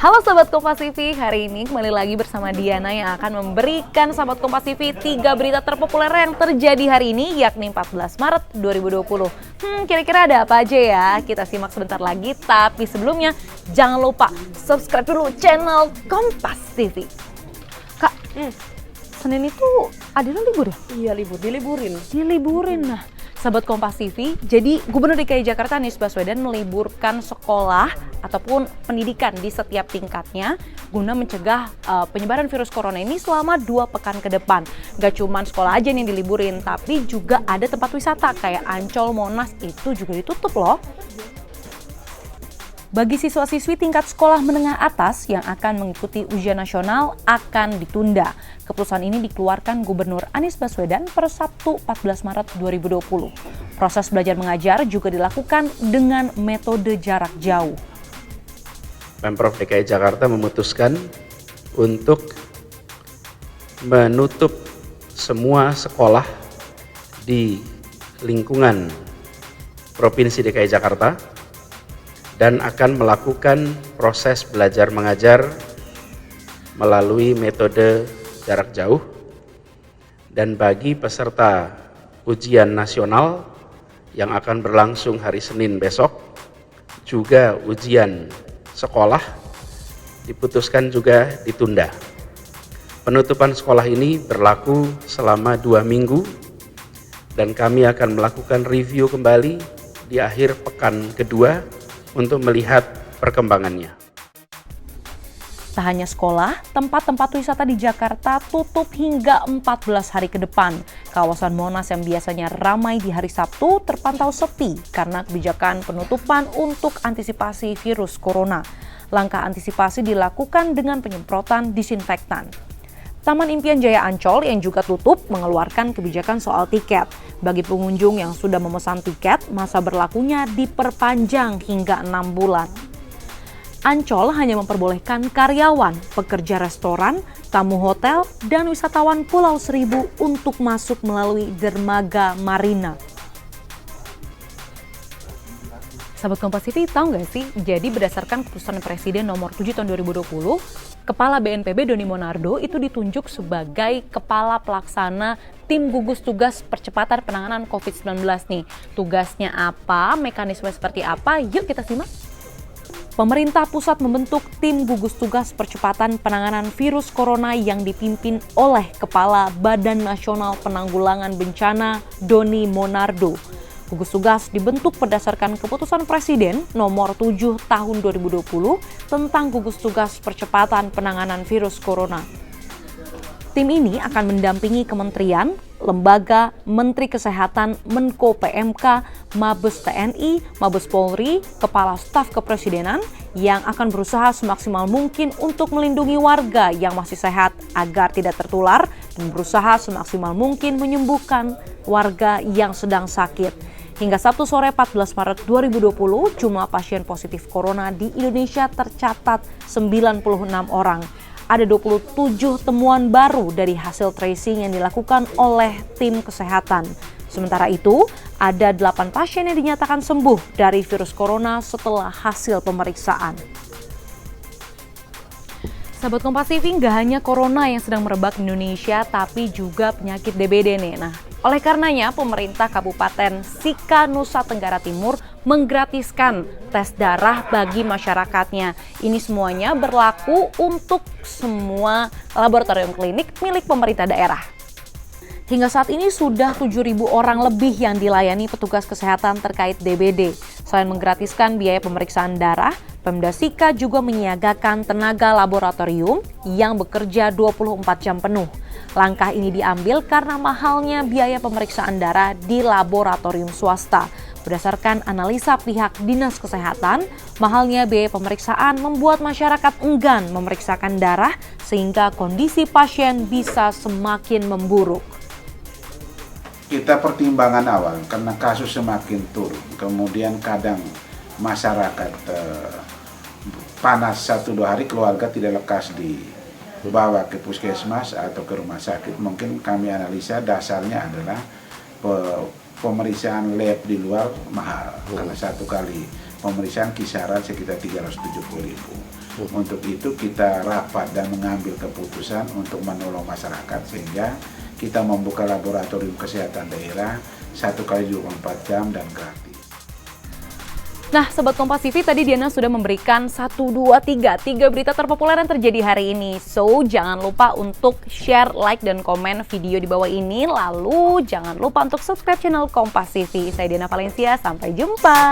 Halo Sobat Kompas TV, hari ini kembali lagi bersama Diana yang akan memberikan Sobat Kompas TV 3 berita terpopuler yang terjadi hari ini, yakni 14 Maret 2020. Kira-kira ada apa aja ya? Kita simak sebentar lagi, tapi sebelumnya jangan lupa subscribe dulu channel Kompas TV. Kak, Senin itu Adila libur ya? Iya libur, Diliburin. Nah, Sahabat Kompas TV, jadi Gubernur DKI Jakarta Anies Baswedan meliburkan sekolah ataupun pendidikan di setiap tingkatnya guna mencegah penyebaran virus corona ini selama 2 pekan ke depan. Gak cuma sekolah aja nih yang diliburin, tapi juga ada tempat wisata kayak Ancol, Monas itu juga ditutup loh. Bagi siswa-siswi tingkat sekolah menengah atas yang akan mengikuti ujian nasional akan ditunda. Keputusan ini dikeluarkan Gubernur Anies Baswedan per Sabtu 14 Maret 2020. Proses belajar mengajar juga dilakukan dengan metode jarak jauh. Pemprov DKI Jakarta memutuskan untuk menutup semua sekolah di lingkungan Provinsi DKI Jakarta dan akan melakukan proses belajar mengajar melalui metode jarak jauh. Dan bagi peserta ujian nasional yang akan berlangsung hari Senin besok, juga ujian sekolah diputuskan juga ditunda. Penutupan sekolah ini berlaku selama 2 minggu dan kami akan melakukan review kembali di akhir pekan kedua untuk melihat perkembangannya. Tak hanya sekolah, tempat-tempat wisata di Jakarta tutup hingga 14 hari ke depan. Kawasan Monas yang biasanya ramai di hari Sabtu terpantau sepi karena kebijakan penutupan untuk antisipasi virus corona. Langkah antisipasi dilakukan dengan penyemprotan disinfektan. Taman Impian Jaya Ancol yang juga tutup mengeluarkan kebijakan soal tiket. Bagi pengunjung yang sudah memesan tiket, masa berlakunya diperpanjang hingga 6 bulan. Ancol hanya memperbolehkan karyawan, pekerja restoran, tamu hotel, dan wisatawan Pulau Seribu untuk masuk melalui dermaga Marina. Sahabat Kompas TV, tahu nggak sih? Jadi berdasarkan keputusan Presiden nomor 7 tahun 2020, Kepala BNPB Doni Monardo itu ditunjuk sebagai Kepala Pelaksana Tim Gugus Tugas Percepatan Penanganan COVID-19 nih. Tugasnya apa? Mekanisme seperti apa? Yuk kita simak. Pemerintah pusat membentuk Tim Gugus Tugas Percepatan Penanganan Virus Corona yang dipimpin oleh Kepala Badan Nasional Penanggulangan Bencana Doni Monardo. Gugus tugas dibentuk berdasarkan keputusan Presiden nomor 7 tahun 2020 tentang gugus tugas percepatan penanganan virus corona. Tim ini akan mendampingi kementerian, lembaga, Menteri Kesehatan, Menko PMK, Mabes TNI, Mabes Polri, Kepala Staf Kepresidenan yang akan berusaha semaksimal mungkin untuk melindungi warga yang masih sehat agar tidak tertular dan berusaha semaksimal mungkin menyembuhkan warga yang sedang sakit. Hingga Sabtu sore 14 Maret 2020, jumlah pasien positif corona di Indonesia tercatat 96 orang. Ada 27 temuan baru dari hasil tracing yang dilakukan oleh tim kesehatan. Sementara itu, ada 8 pasien yang dinyatakan sembuh dari virus corona setelah hasil pemeriksaan. Sahabat Kompas TV, nggak hanya corona yang sedang merebak di Indonesia, tapi juga penyakit DBD nih. Nah, oleh karenanya pemerintah Kabupaten Sika, Nusa Tenggara Timur menggratiskan tes darah bagi masyarakatnya. Ini semuanya berlaku untuk semua laboratorium klinik milik pemerintah daerah. Hingga saat ini sudah 7.000 orang lebih yang dilayani petugas kesehatan terkait DBD. Selain menggratiskan biaya pemeriksaan darah, Pemda Sika juga menyiagakan tenaga laboratorium yang bekerja 24 jam penuh. Langkah ini diambil karena mahalnya biaya pemeriksaan darah di laboratorium swasta. Berdasarkan analisa pihak Dinas Kesehatan, mahalnya biaya pemeriksaan membuat masyarakat enggan memeriksakan darah sehingga kondisi pasien bisa semakin memburuk. Kita pertimbangan awal karena kasus semakin turun, kemudian kadang masyarakat panas 1-2 hari, keluarga tidak lekas dibawa ke puskesmas atau ke rumah sakit. Mungkin kami analisa dasarnya adalah pemeriksaan lab di luar mahal, karena 1 kali pemeriksaan kisaran sekitar 370.000. Untuk itu kita rapat dan mengambil keputusan untuk menolong masyarakat sehingga kita membuka laboratorium kesehatan daerah 1x24 jam dan gratis. Nah, Sobat Kompas TV, tadi Diana sudah memberikan 1, 2, 3 berita terpopuler yang terjadi hari ini. So, jangan lupa untuk share, like, dan komen video di bawah ini. Lalu, jangan lupa untuk subscribe channel Kompas TV. Saya Diana Valencia, sampai jumpa.